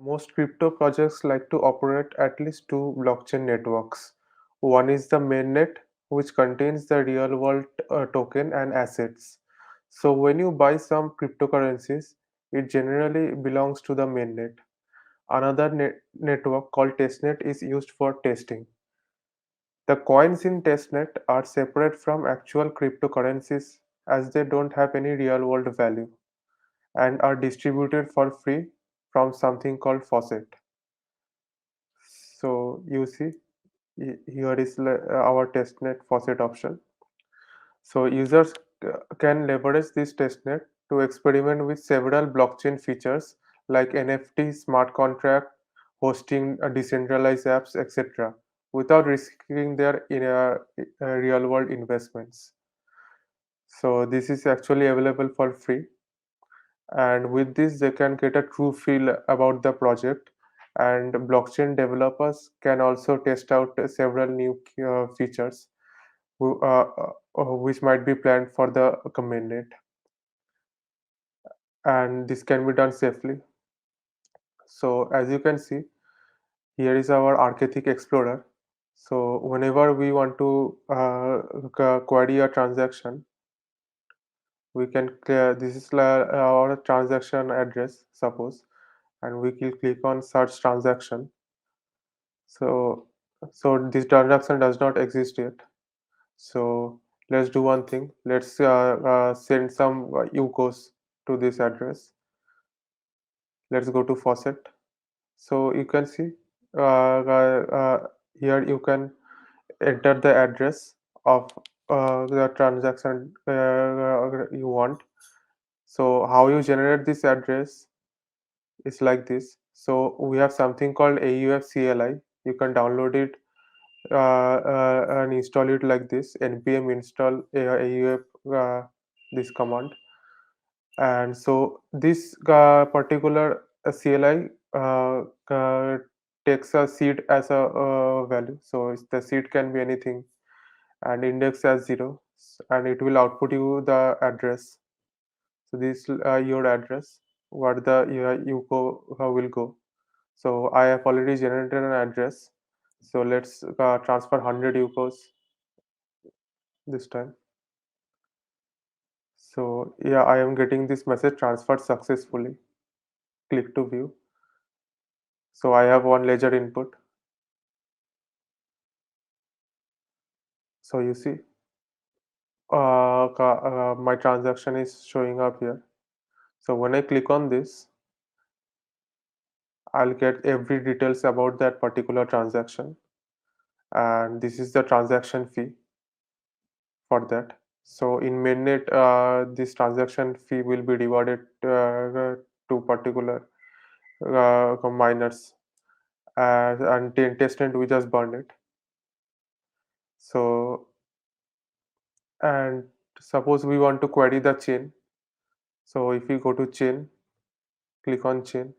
Most crypto projects like to operate at least two blockchain networks. One is the mainnet, which contains the real world token and assets. So, when you buy some cryptocurrencies, it generally belongs to the mainnet. Another network called testnet is used for testing. The coins in testnet are separate from actual cryptocurrencies as they don't have any real world value and are distributed for free from something called faucet. So you see here is our testnet faucet option. So users can leverage this testnet to experiment with several blockchain features like NFT, smart contract, hosting decentralized apps, etc., without risking their real world investments. So this is actually available for free, and with this they can get a true feel about the project, and blockchain developers can also test out several new features which might be planned for the mainnet, and this can be done safely. So as you can see, here is our Architect Explorer. So whenever we want to query a transaction, we can clear this is our transaction address, suppose, and we will click on search transaction. So this transaction does not exist yet. So let's do one thing. Let's send some UCOs to this address. Let's go to faucet. So you can see here you can enter the address of the transaction you want. So how you generate this address is like this. So we have something called AUF CLI. You can download it and install it like this: npm install AUF, this command. And so this particular CLI takes a seed as a value. So the seed can be anything, and index as 0, and it will output you the address. So this your address, what the UCO will go. So I have already generated an address. So let's transfer 100 UCOs this time. So yeah, I am getting this message transferred successfully. Click to view. So I have one ledger input. So you see, my transaction is showing up here. So when I click on this, I'll get every details about that particular transaction, and this is the transaction fee for that. So in mainnet, this transaction fee will be divided to particular miners, and in testnet we just burned it. So, and suppose we want to query the chain. So if we go to chain, click on chain,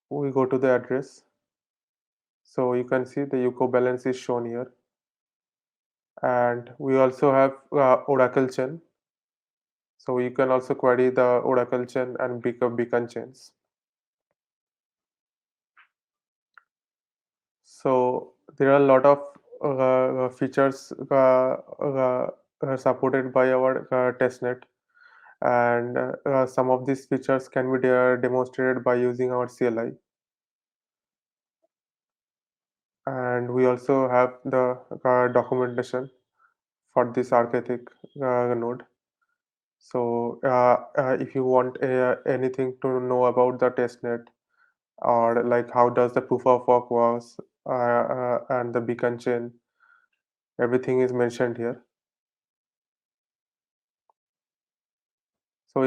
we go to the address. So you can see the UCO balance is shown here, and we also have Oracle chain. So you can also query the Oracle chain and beacon chains. So there are a lot of features supported by our testnet, and some of these features can be demonstrated by using our CLI. And we also have the documentation for this architect node. So if you want anything to know about the testnet, or like how does the proof of work works, and the beacon chain, everything is mentioned here. So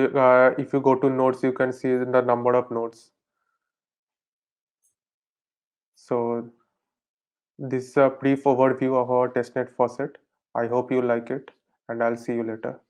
if you go to nodes, you can see the number of nodes. So this is a brief overview of our testnet faucet. I hope you like it, and I'll see you later.